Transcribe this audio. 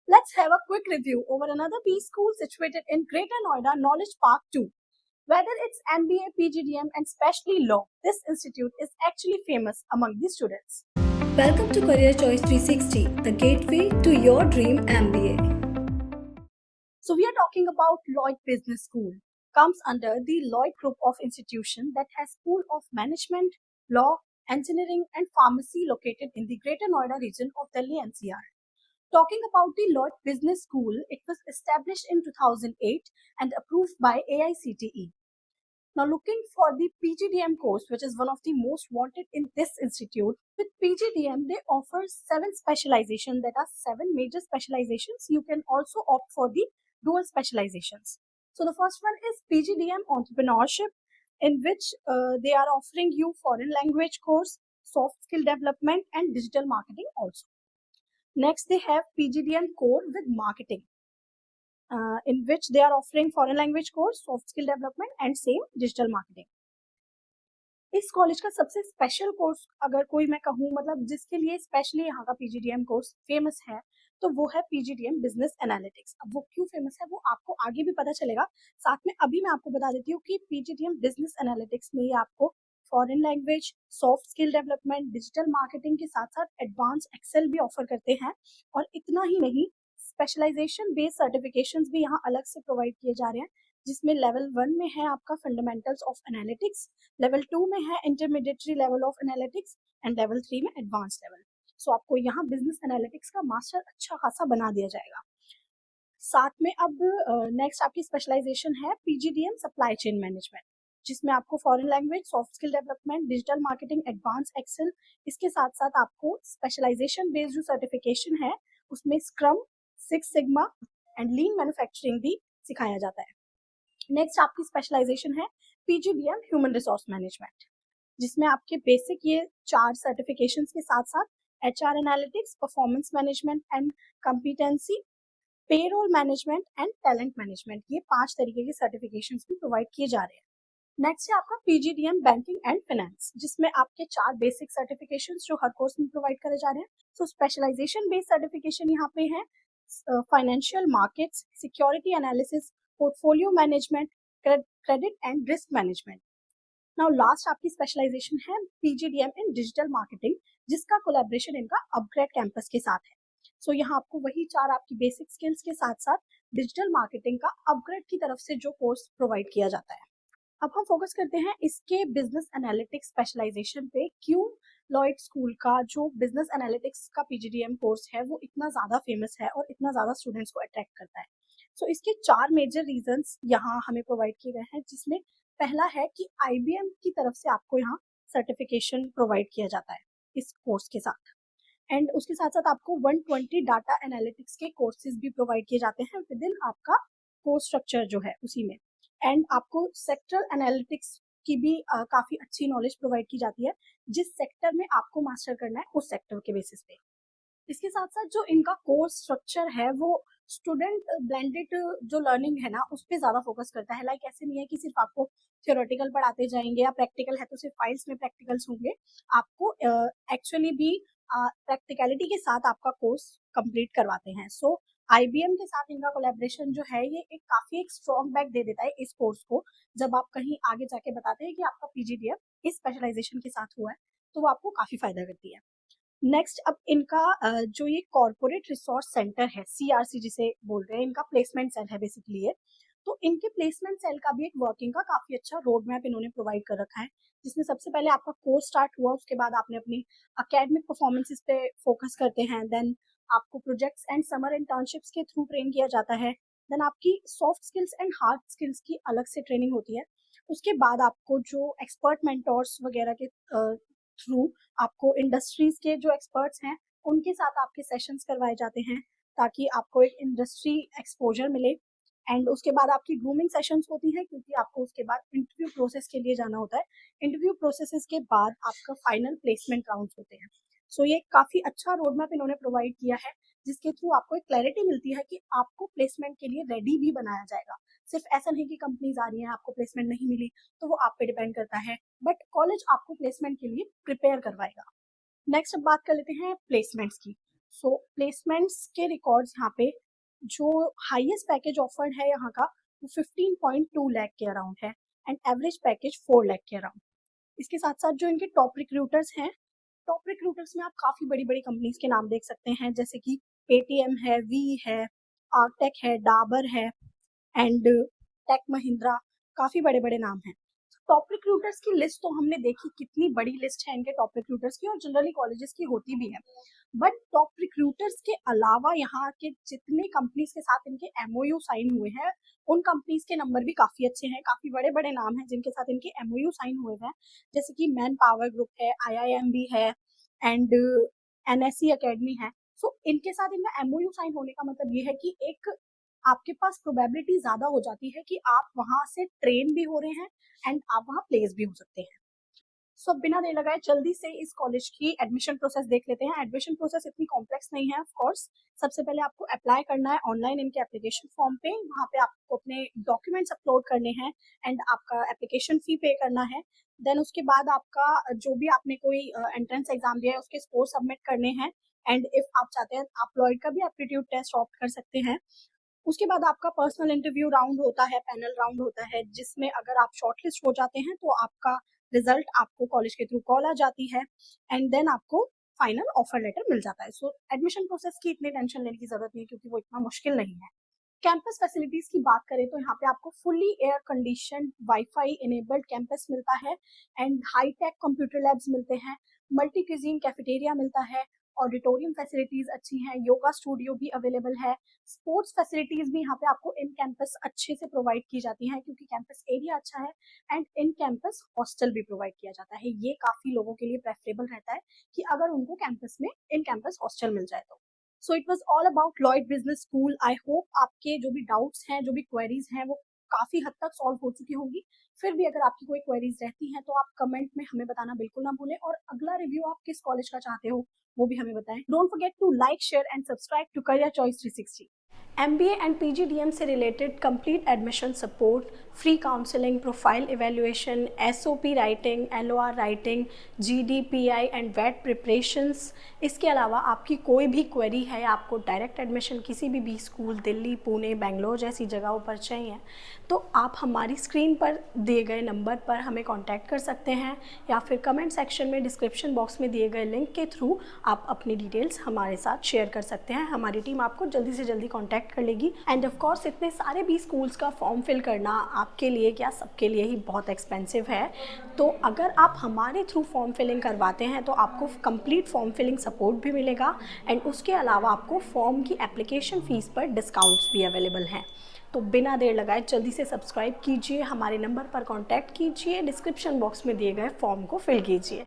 Let's have a quick review over another B school situated in Greater Noida Knowledge Park 2. Whether it's MBA, PGDM, and especially law, this institute is actually famous among the students. Welcome to Career Choice 360, the gateway to your dream MBA. So we are talking about Lloyd Business School. Comes under the Lloyd group of institution that has School of Management, Law, Engineering, and Pharmacy located in the Greater Noida region of Delhi NCR. Talking about the Lloyd Business School, it was established in 2008 and approved by AICTE. Now, looking for the PGDM course, which is one of the most wanted in this institute, with PGDM, they offer 7 specializations that are 7 major specializations. You can also opt for the dual specializations. So, the first one is PGDM Entrepreneurship, in which they are offering you foreign language course, soft skill development, and digital marketing also. Next, they have PGDM Core with Marketing, in which they are offering foreign language course, soft skill development, and same digital marketing. इस college का सबसे special course अगर कोई मैं कहूँ मतलब जिसके लिए स्पेशली यहाँ का पीजीडीएम कोर्स फेमस है तो वो है पीजीडीएम बिजनेस एनालिटिक्स। अब वो क्यों फेमस है वो आपको आगे भी पता चलेगा। साथ में अभी मैं आपको बता देती हूँ कि पीजीडीएम बिजनेस एनालिटिक्स में ये आपको foreign language, soft skill development, digital marketing के साथ साथ एडवांस एक्सेल भी ऑफर करते हैं। और इतना ही नहीं, स्पेशलाइजेशन बेस्ड सर्टिफिकेशंस भी यहाँ अलग से प्रोवाइड किए जा रहे हैं, जिसमें लेवल 1 में है आपका फंडामेंटल्स ऑफ एनालिटिक्स, लेवल 2 में है intermediary level of analytics and level 3 में एडवांस लेवल। सो आपको यहाँ बिजनेस एनालिटिक्स का मास्टर अच्छा खासा बना दिया जाएगा। साथ में अब नेक्स्ट आपकी स्पेशलाइजेशन है पीजीडीएम सप्लाई चेन मैनेजमेंट, जिसमें आपको foreign language, soft skill development, digital marketing, advance Excel, इसके साथ साथ आपको स्पेशलाइजेशन बेस्ड जो सर्टिफिकेशन है उसमें scrum, six sigma and lean manufacturing भी सिखाया जाता है। नेक्स्ट आपकी स्पेशलाइजेशन है पीजीडीएम ह्यूमन रिसोर्स मैनेजमेंट, जिसमें आपके बेसिक ये 4 सर्टिफिकेशंस के साथ साथ HR analytics, performance management and competency, payroll management and talent management, ये 5 तरीके के सर्टिफिकेशंस भी प्रोवाइड किए जा रहे हैं। नेक्स्ट है आपका पीजीडीएम बैंकिंग एंड फाइनेंस, जिसमें आपके 4 बेसिक सर्टिफिकेशंस जो हर कोर्स में प्रोवाइड करे जा रहे हैं। सो स्पेशलाइजेशन बेस्ड सर्टिफिकेशन यहाँ पे है financial markets, security analysis, portfolio management, credit and risk management. Now last आपकी स्पेशलाइजेशन है पीजीडीएम इन डिजिटल मार्केटिंग, जिसका कोलैबोरेशन इनका अपग्रेड कैंपस के साथ है। सो यहाँ आपको वही 4 आपकी बेसिक स्किल्स के साथ साथ डिजिटल मार्केटिंग का अपग्रेड की तरफ से जो कोर्स प्रोवाइड किया जाता है। अब हम फोकस करते हैं इसके बिजनेस एनालिटिक्स स्पेशलाइजेशन पे। क्यों लॉयड स्कूल का जो बिजनेस एनालिटिक्स का पीजीडीएम कोर्स है वो इतना ज्यादा फेमस है और इतना ज्यादा स्टूडेंट्स को अट्रैक्ट करता है। सो इसके 4 मेजर रीजंस यहाँ हमें प्रोवाइड किए गए हैं, जिसमें पहला है कि आईबीएम की तरफ से आपको यहाँ सर्टिफिकेशन प्रोवाइड किया जाता है इस कोर्स के साथ, एंड उसके साथ साथ आपको 120 डाटा एनालिटिक्स के कोर्सेज भी प्रोवाइड किए जाते हैं विद इन आपका कोर्स स्ट्रक्चर जो है उसी में। एंड आपको सेक्टर एनालिटिक्स की भी काफी अच्छी नॉलेज प्रोवाइड की जाती है, जिस सेक्टर में आपको मास्टर करना है उस सेक्टर के बेसिस पे। इसके साथ साथ जो इनका कोर्स स्ट्रक्चर है वो स्टूडेंट ब्लेंडेड जो लर्निंग है ना उस पर ज्यादा फोकस करता है। लाइक ऐसे नहीं है कि सिर्फ आपको थियोरेटिकल पढ़ाते जाएंगे या प्रैक्टिकल है तो सिर्फ फाइल्स में प्रैक्टिकल्स होंगे, आपको एक्चुअली भी प्रैक्टिकलिटी के साथ आपका कोर्स कंप्लीट करवाते हैं। सो आईबीएम के साथ इनका कोलैबोरेशन जो है ये एक काफी एक स्ट्रॉन्ग बैक दे देता है इस कोर्स को। जब आप कहीं आगे जाके बताते हैं कि आपका पीजीडीएम इस स्पेशलाइजेशन के साथ हुआ है तो वो आपको काफी फायदा करती है। नेक्स्ट अब इनका जो ये कॉर्पोरेट रिसोर्स सेंटर है, सीआरसी जिसे बोल रहे हैं, इनका प्लेसमेंट सेल है बेसिकली ये। तो इनके प्लेसमेंट सेल का भी एक वर्किंग का काफी अच्छा रोड मैप इन्होंने प्रोवाइड कर रखा है, जिसमें सबसे पहले आपका कोर्स स्टार्ट हुआ, उसके बाद आपने अपनी अकेडमिक परफॉर्मेंसेस पे फोकस करते हैं, देन आपको प्रोजेक्ट्स एंड समर इंटर्नशिप्स के थ्रू ट्रेन किया जाता है, देन आपकी soft skills and hard skills की अलग से ट्रेनिंग होती है। उसके बाद आपको जो एक्सपर्ट मेंटोर्स वगैरह के थ्रू आपको इंडस्ट्रीज के जो एक्सपर्ट्स हैं उनके साथ आपके सेशंस करवाए जाते हैं, ताकि आपको एक इंडस्ट्री एक्सपोजर मिले। एंड उसके बाद आपकी ग्रूमिंग सेशंस होती हैं, क्योंकि आपको उसके बाद इंटरव्यू प्रोसेस के लिए जाना होता है। इंटरव्यू प्रोसेसेस के बाद आपका फाइनल प्लेसमेंट राउंड होते हैं। सो ये काफी अच्छा रोड मैप इन्होंने प्रोवाइड किया है, जिसके थ्रू आपको एक क्लैरिटी मिलती है कि आपको प्लेसमेंट के लिए रेडी भी बनाया जाएगा। सिर्फ ऐसा नहीं कि कंपनीज आ रही हैं आपको प्लेसमेंट नहीं मिली तो वो आप पे डिपेंड करता है, बट कॉलेज आपको प्लेसमेंट के लिए प्रिपेयर करवाएगा। नेक्स्ट अब बात कर लेते हैं प्लेसमेंट्स की। सो प्लेसमेंट्स के रिकॉर्ड्स यहाँ पे जो हाईएस्ट पैकेज ऑफर्ड है यहाँ का वो 15.2 लाख के अराउंड है एंड एवरेज पैकेज 4 लाख के अराउंड। इसके साथ साथ जो इनके टॉप रिक्रूटर्स हैं, टॉप रिक्रूटर्स में आप काफ़ी बड़ी बड़ी कंपनीज के नाम देख सकते हैं, जैसे कि पेटीएम है, वी है, आर्टेक है, डाबर है एंड टेक महिंद्रा, काफ़ी बड़े बड़े नाम हैं। टॉप रिक्रूटर्स की लिस्ट तो हमने देखी, कितनी बड़ी लिस्ट है इनके टॉप रिक्रूटर्स की, और जनरली कॉलेजेस की होती भी है। बट टॉप रिक्रूटर्स के अलावा यहाँ के जितने कंपनीज के साथ इनके एमओयू साइन हुए हैं, उन कंपनीज के नंबर भी काफ़ी अच्छे हैं। काफ़ी बड़े बड़े नाम हैं जिनके साथ इनके एमओयू साइन हुए हैं, जैसे कि मैन पावर ग्रुप है, आईआईएम है एंड एनएससी एकेडमी है। सो इनके साथ इनका एमओयू साइन होने का मतलब ये है कि एक आपके पास प्रोबेबिलिटी ज़्यादा हो जाती है कि आप वहाँ से ट्रेन भी हो रहे हैं एंड आप वहाँ प्लेस भी हो सकते हैं। सो बिना देर लगाए जल्दी से इस कॉलेज की एडमिशन प्रोसेस देख लेते हैं। एडमिशन प्रोसेस इतनी कॉम्प्लेक्स नहीं है ऑफ कोर्स। सबसे पहले आपको अप्लाई करना है ऑनलाइन इनके एप्लीकेशन फॉर्म पे, वहाँ पे आपको अपने डॉक्यूमेंट्स अपलोड करने हैं एंड आपका एप्लीकेशन फी पे करना है। देन उसके बाद आपका जो भी आपने कोई एंट्रेंस एग्जाम दिया है उसके स्कोर सबमिट करने हैं एंड इफ आप चाहते हैं आप लॉयड का भी एप्टीट्यूड टेस्ट ऑप्ट कर सकते हैं। उसके बाद आपका पर्सनल इंटरव्यू राउंड होता है, पैनल राउंड होता है, जिसमें अगर आप शॉर्टलिस्ट हो जाते हैं तो आपका रिजल्ट आपको कॉलेज के थ्रू कॉल आ जाती है एंड देन आपको फाइनल ऑफर लेटर मिल जाता है। सो एडमिशन प्रोसेस की इतनी टेंशन लेने की जरूरत नहीं है क्योंकि वो इतना मुश्किल नहीं है। कैंपस फैसिलिटीज की बात करें तो यहाँ पे आपको fully air condition wifi enabled campus मिलता है and high tech computer labs मिलते हैं, मल्टी क्यूजीन कैफेटेरिया मिलता है, ऑडिटोरियम फैसिलिटीज अच्छी हैं, योगा स्टूडियो भी अवेलेबल है, स्पोर्ट्स फैसिलिटीज भी यहाँ पे आपको इन कैंपस अच्छे से प्रोवाइड की जाती हैं क्योंकि कैंपस एरिया अच्छा है एंड इन कैंपस हॉस्टल भी प्रोवाइड किया जाता है। ये काफी लोगों के लिए प्रेफरेबल रहता है कि अगर उनको कैंपस में इन कैंपस हॉस्टल मिल जाए तो। So it was all about Lloyd business school. I hope आपके जो भी डाउट्स हैं, जो भी क्वेरीज हैं, वो काफी हद तक सॉल्व हो चुकी होंगी। फिर भी अगर आपकी कोई क्वेरीज रहती हैं तो आप कमेंट में हमें बताना बिल्कुल ना भूलें, और अगला रिव्यू आप किस कॉलेज का चाहते हो वो भी हमें बताएं। Don't forget to like, share and subscribe to career choice 360। MBA and PGDM से related complete admission support, free counselling, profile evaluation, SOP writing, LOR writing, GDPI and वेट प्रिपरेशंस। इसके अलावा आपकी कोई भी क्वेरी है, आपको डायरेक्ट एडमिशन किसी भी स्कूल दिल्ली, पुणे, बेंगलोर जैसी जगहों पर चाहिए, तो आप हमारी स्क्रीन पर दिए गए नंबर पर हमें कॉन्टैक्ट कर सकते हैं या फिर कमेंट सेक्शन में डिस्क्रिप्शन बॉक्स में दिए गए लिंक के थ्रू आप अपनी डिटेल्स हमारे साथ शेयर कर सकते हैं। हमारी टीम आपको जल्दी से जल्दी कॉन्टैक्ट कर लेगी। एंड ऑफ कोर्स इतने सारे भी स्कूल्स का फॉर्म फिल करना आपके लिए क्या सबके लिए ही बहुत एक्सपेंसिव है, तो अगर आप हमारे थ्रू फॉर्म फिलिंग करवाते हैं तो आपको कंप्लीट फॉर्म फिलिंग सपोर्ट भी मिलेगा एंड उसके अलावा आपको फॉर्म की एप्लीकेशन फ़ीस पर डिस्काउंट्स भी अवेलेबल हैं। तो बिना देर लगाए जल्दी से सब्सक्राइब कीजिए, हमारे नंबर पर कॉन्टैक्ट कीजिए, डिस्क्रिप्शन बॉक्स में दिए गए फॉर्म को फिल कीजिए।